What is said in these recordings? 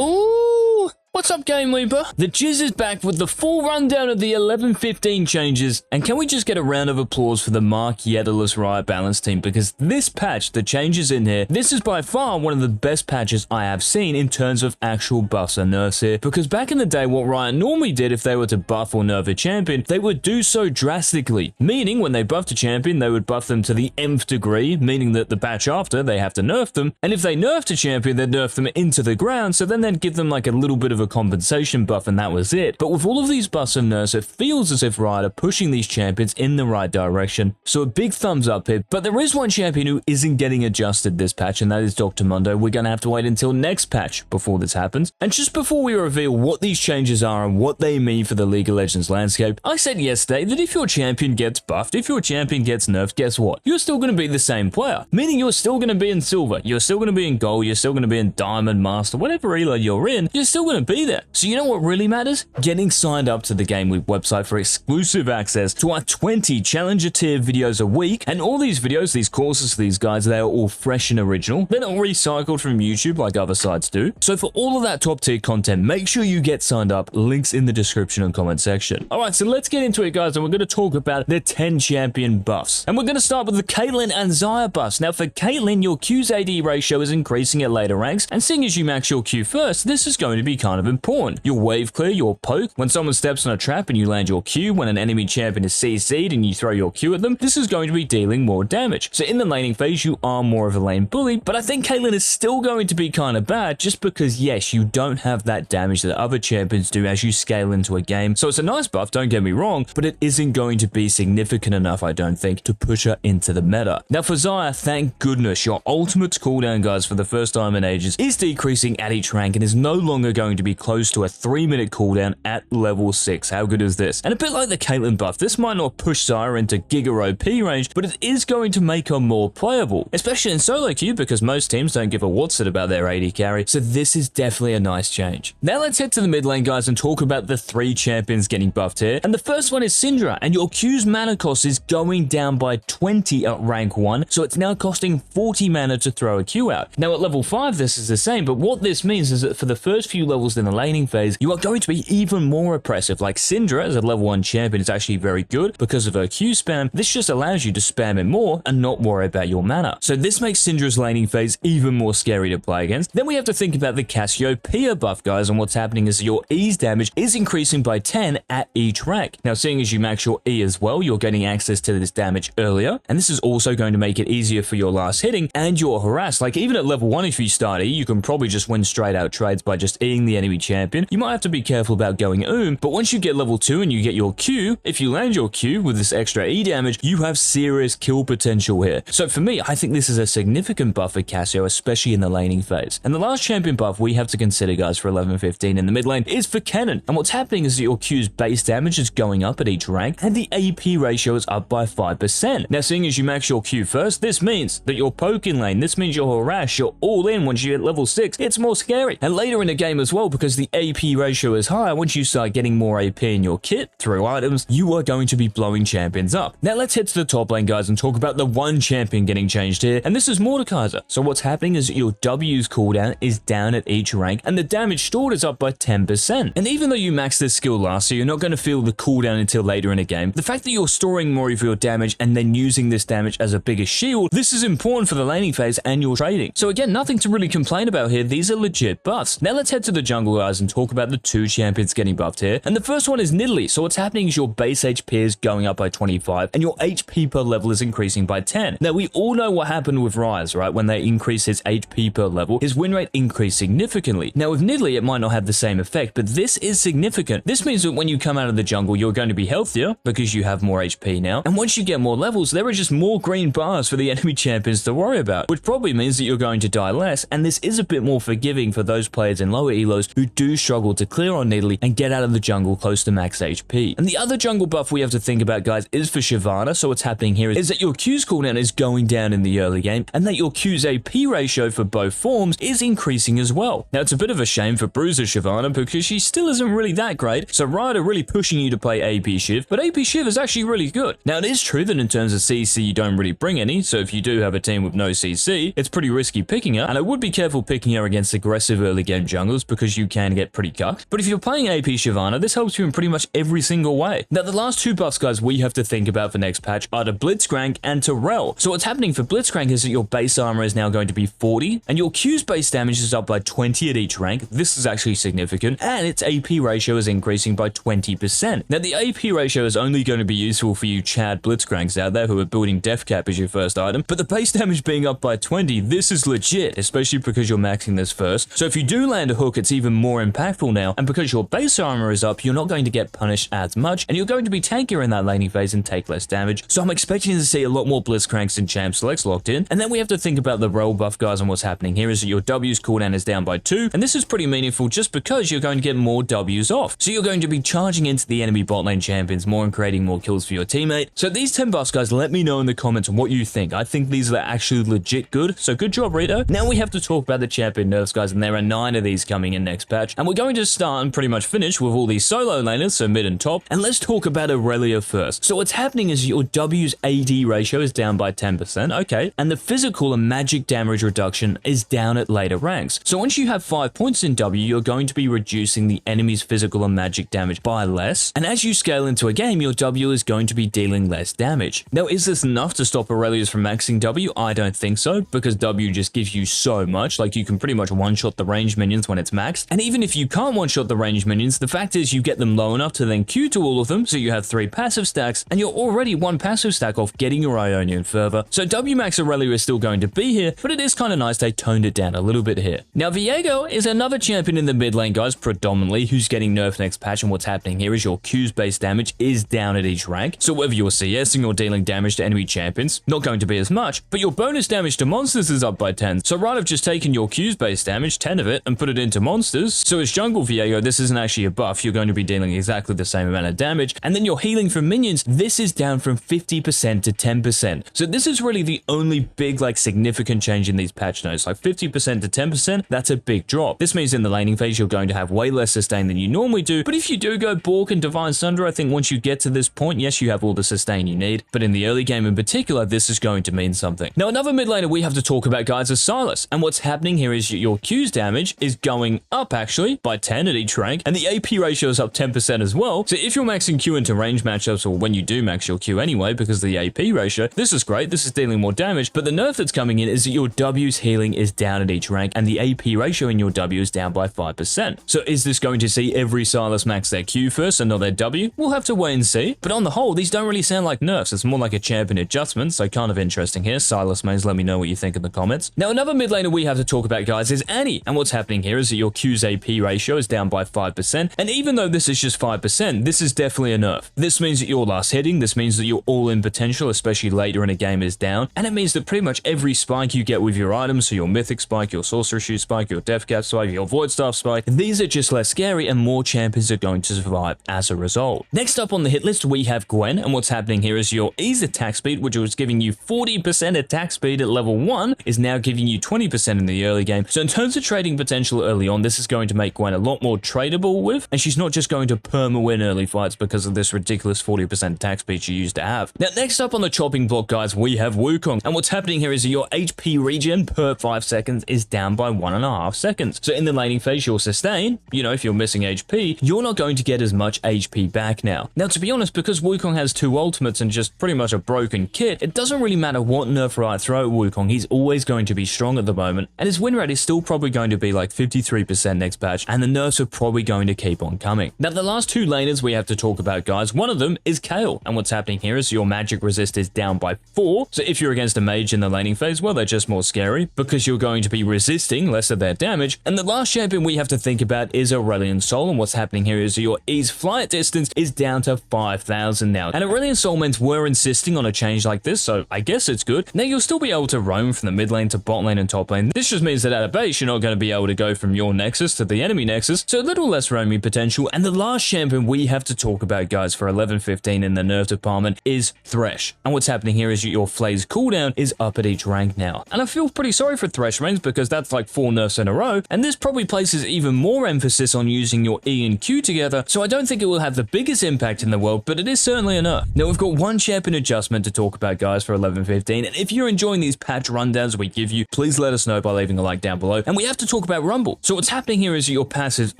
Ooh! What's up, GameLeaper? The Jizz is back with the full rundown of the 11-15 changes, and can we just get a round of applause for the Mark Yetterless Riot Balance team, because this patch, the changes in here, this is by far one of the best patches I have seen in terms of actual buffs and nerfs here, because back in the day, what Riot normally did if they were to buff or nerf a champion, they would do so drastically, meaning when they buffed a champion, they would buff them to the nth degree, meaning that the patch after, they have to nerf them, and if they nerfed a champion, they'd nerf them into the ground, so then they'd give them like a little bit of a compensation buff and that was it. But with all of these buffs and nerfs, it feels as if Riot are pushing these champions in the right direction. So a big thumbs up here. But there is one champion who isn't getting adjusted this patch, and that is Dr. Mundo. We're going to have to wait until next patch before this happens. And just before we reveal what these changes are and what they mean for the League of Legends landscape, I said yesterday that if your champion gets buffed, if your champion gets nerfed, guess what? You're still going to be the same player. Meaning you're still going to be in silver, you're still going to be in gold, you're still going to be in diamond, master, whatever elo you're in, you're still going to be there. So you know what really matters? Getting signed up to the GameLeap website for exclusive access to our 20 Challenger tier videos a week. And all these videos, these courses, these guides, they are all fresh and original. They're not recycled from YouTube like other sites do. So for all of that top tier content, make sure you get signed up. Links in the description and comment section. Alright, so let's get into it, guys, and we're going to talk about the 10 champion buffs. And we're going to start with the Caitlyn and Xayah buffs. Now for Caitlyn, your Q's AD ratio is increasing at later ranks, and seeing as you max your Q first, this is going to be kind of important. Your wave clear, your poke, when someone steps on a trap and you land your Q, when an enemy champion is CC'd and you throw your Q at them, this is going to be dealing more damage. So in the laning phase, you are more of a lane bully, but I think Caitlyn is still going to be kind of bad just because, yes, you don't have that damage that other champions do as you scale into a game. So it's a nice buff, don't get me wrong, but it isn't going to be significant enough, I don't think, to push her into the meta. Now for Xayah, thank goodness, your ultimate's cooldown, guys, for the first time in ages, is decreasing at each rank and is no longer going to be close to a 3-minute cooldown at level 6. How good is this? And a bit like the Caitlyn buff, this might not push Xayah into Giga OP range, but it is going to make her more playable, especially in solo queue because most teams don't give a what's it about their AD carry, so this is definitely a nice change. Now let's head to the mid lane, guys, and talk about the 3 champions getting buffed here. And the first one is Syndra, and your Q's mana cost is going down by 20 at rank 1, so it's now costing 40 mana to throw a Q out. Now at level 5 this is the same, but what this means is that for the first few levels in the laning phase, you are going to be even more oppressive. Like Syndra as a level 1 champion is actually very good because of her Q spam. This just allows you to spam it more and not worry about your mana. So this makes Syndra's laning phase even more scary to play against. Then we have to think about the Cassiopeia buff, guys, and what's happening is your E's damage is increasing by 10 at each rank. Now seeing as you max your E as well, you're getting access to this damage earlier, and this is also going to make it easier for your last hitting and your harass. Like even at level 1, if you start E, you can probably just win straight out trades by just E'ing the enemy champion. You might have to be careful about going but once you get level 2 and you get your Q, if you land your Q with this extra E damage, you have serious kill potential here. So for me, I think this is a significant buff for Cassio, especially in the laning phase. And the last champion buff we have to consider, guys, for 11-15 in the mid lane is for Kennen. And what's happening is that your Q's base damage is going up at each rank, and the AP ratio is up by 5%. Now, seeing as you max your Q first, this means that your poke in lane, this means your harass, you're all in once you hit level 6. It's more scary. And later in the game as well, because the AP ratio is higher, once you start getting more AP in your kit through items, you are going to be blowing champions up. Now let's head to the top lane, guys, and talk about the one champion getting changed here, and this is Mordekaiser. So what's happening is your W's cooldown is down at each rank, and the damage stored is up by 10%. And even though you max this skill last, so you're not going to feel the cooldown until later in a game, the fact that you're storing more of your damage and then using this damage as a bigger shield, this is important for the laning phase and your trading. So again, nothing to really complain about here. These are legit buffs. Now let's head to the jungle, guys, and talk about the 2 champions getting buffed here. And the first one is Nidalee. So what's happening is your base HP is going up by 25 and your HP per level is increasing by 10. Now we all know what happened with Ryze, right? When they increased his HP per level, his win rate increased significantly. Now with Nidalee, it might not have the same effect, but this is significant. This means that when you come out of the jungle, you're going to be healthier because you have more HP now. And once you get more levels, there are just more green bars for the enemy champions to worry about, which probably means that you're going to die less. And this is a bit more forgiving for those players in lower elos who do struggle to clear on Nidalee and get out of the jungle close to max HP. And the other jungle buff we have to think about, guys, is for Shyvana. So what's happening here is that your Q's cooldown is going down in the early game, and that your Q's AP ratio for both forms is increasing as well. Now, it's a bit of a shame for Bruiser Shyvana because she still isn't really that great, so Riot are really pushing you to play AP Shiv, but AP Shiv is actually really good. Now, it is true that in terms of CC, you don't really bring any, so if you do have a team with no CC, it's pretty risky picking her, and I would be careful picking her against aggressive early game junglers because you can get pretty cucked. But if you're playing AP Shyvana, this helps you in pretty much every single way. Now, the last two buffs, guys, we have to think about for next patch are to Blitzcrank and to Rel. So what's happening for Blitzcrank is that your base armor is now going to be 40, and your Q's base damage is up by 20 at each rank. This is actually significant, and its AP ratio is increasing by 20%. Now, the AP ratio is only going to be useful for you Chad Blitzcranks out there who are building Death Cap as your first item, but the base damage being up by 20, this is legit, especially because you're maxing this first. So if you do land a hook, it's even more impactful now, and because your base armor is up, you're not going to get punished as much, and you're going to be tankier in that laning phase and take less damage. So I'm expecting to see a lot more Blitzcranks and Champ Selects locked in. And then we have to think about the Rel buff, guys, and what's happening here is that your W's cooldown is down by 2, and this is pretty meaningful just because you're going to get more W's off. So you're going to be charging into the enemy bot lane champions more and creating more kills for your teammate. So these 10 buffs, guys, let me know in the comments what you think. I think these are actually legit good, so good job, Rito. Now we have to talk about the champion nerfs, guys, and there are 9 of these coming in next patch, and we're going to start and pretty much finish with all these solo laners, so mid and top, and let's talk about Aurelia first. So what's happening is your W's AD ratio is down by 10%, okay, and the physical and magic damage reduction is down at later ranks. So once you have 5 points in W, you're going to be reducing the enemy's physical and magic damage by less, and as you scale into a game, your W is going to be dealing less damage. Now, is this enough to stop Aurelia's from maxing W? I don't think so, because W just gives you so much, like you can pretty much one-shot the ranged minions when it's maxed, and even if you can't one-shot the ranged minions, the fact is you get them low enough to then Q to all of them, so you have 3 passive stacks, and you're already 1 passive stack off getting your Ionian further. So W max Aurelia is still going to be here, but it is kind of nice they toned it down a little bit here. Now, Viego is another champion in the mid lane, guys, predominantly, who's getting nerfed next patch, and what's happening here is your Q's base damage is down at each rank, so whether you're CSing or dealing damage to enemy champions, not going to be as much, but your bonus damage to monsters is up by 10, so Riot have just taken your Q's base damage, 10 of it, and put it into monsters, so as jungle Viego, this isn't actually a buff, you're going to be dealing exactly the same amount of damage, and then your healing from minions, this is down from 50% to 10%, so this is really the only big, like, significant change in these patch notes, like 50% to 10%, that's a big drop. This means in the laning phase, you're going to have way less sustain than you normally do, but if you do go Bork and Divine Sunder, I think once you get to this point, yes, you have all the sustain you need, but in the early game in particular, this is going to mean something. Now, another mid laner we have to talk about, guys, is Sylas, and what's happening here is your Q's damage is going up, actually, by 10 at each rank, and the AP ratio is up 10% as well, so if you're maxing Q into range matchups, or when you do max your Q anyway, because of the AP ratio, this is great, this is dealing more damage, but the nerf that's coming in is that your W's healing is down at each rank, and the AP ratio in your W is down by 5%. So is this going to see every Sylas max their Q first and not their W? We'll have to wait and see, but on the whole, these don't really sound like nerfs, it's more like a champion adjustment, so kind of interesting here. Sylas mains, let me know what you think in the comments. Now, another mid laner we have to talk about, guys, is Annie, and what's happening here is that your Q's AP ratio is down by 5%, and even though this is just 5%, this is definitely a nerf. This means that your last hitting, this means that your all-in potential, especially later in a game, is down, and it means that pretty much every spike you get with your items, so your Mythic spike, your Sorcerer Shoe spike, your Death Cap spike, your Void Staff spike, these are just less scary, and more champions are going to survive as a result. Next up on the hit list, we have Gwen, and what's happening here is your ease attack speed, which was giving you 40% attack speed at level 1, is now giving you 20% in the early game. So in terms of trading potential early on, this is going to make Gwen a lot more tradable with, and she's not just going to perma-win early fights because of this ridiculous 40% attack speed she used to have. Now, next up on the chopping block, guys, we have Wukong, and what's happening here is that your HP regen per 5 seconds is down by 1.5 seconds. So in the laning phase, your sustain, you know, if you're missing HP, you're not going to get as much HP back now. Now, to be honest, because Wukong has 2 ultimates and just pretty much a broken kit, it doesn't really matter what nerf Riot throw at Wukong, he's always going to be strong at the moment, and his win rate is still probably going to be like 53% next patch, and the nerfs are probably going to keep on coming. Now, the last 2 laners we have to talk about, guys, one of them is Kayle, and what's happening here is your magic resist is down by 4, so if you're against a mage in the laning phase, well, they're just more scary, because you're going to be resisting less of their damage. And the last champion we have to think about is Aurelion Sol, and what's happening here is your ease flight distance is down to 5,000 now, and Aurelion Sol mains were insisting on a change like this, so I guess it's good. Now, you'll still be able to roam from the mid lane to bot lane and top lane. This just means that at a base, you're not going to be able to go from your nexus to the enemy nexus, so a little less roaming potential. And the last champion we have to talk about, guys, for 11-15 in the nerf department is Thresh. And what's happening here is your Flay's cooldown is up at each rank now. And I feel pretty sorry for Thresh ranks because that's like 4 nerfs in a row, and this probably places even more emphasis on using your E and Q together, so I don't think it will have the biggest impact in the world, but it is certainly a nerf. Now, we've got one champion adjustment to talk about, guys, for 11-15, and if you're enjoying these patch rundowns we give you, please let us know by leaving a like down below. And we have to talk about Rumble. So what's happening here is your passives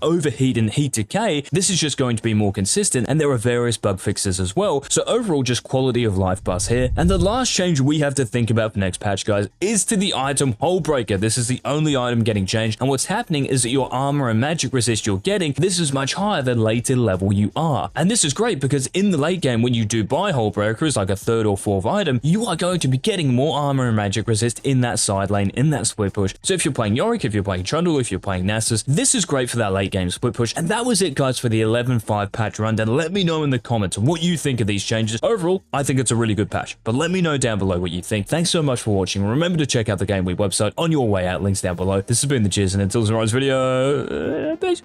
overheat and heat decay. This is just going to be more consistent, and there are various bug fixes as well, so overall just quality of life bus here. And the last change we have to think about for next patch, guys, is to the item Hullbreaker. This is the only item getting changed, and what's happening is that your armor and magic resist you're getting, this is much higher than later level you are. And this is great because in the late game, when you do buy Hullbreaker as like a 3rd or 4th item, you are going to be getting more armor and magic resist in that side lane, in that split push. So if you're playing Yorick, if you're playing Trundle, if you're playing Nasus, this is great for that late game split push. And that was it, guys, for the 11.5 patch rundown. Let me know in the comments what you think of these changes. Overall, I think it's a really good patch, but let me know down below what you think. Thanks so much for watching. Remember to check out the GameLeap website on your way out, links down below. This has been the Jizz, and until tomorrow's video, peace.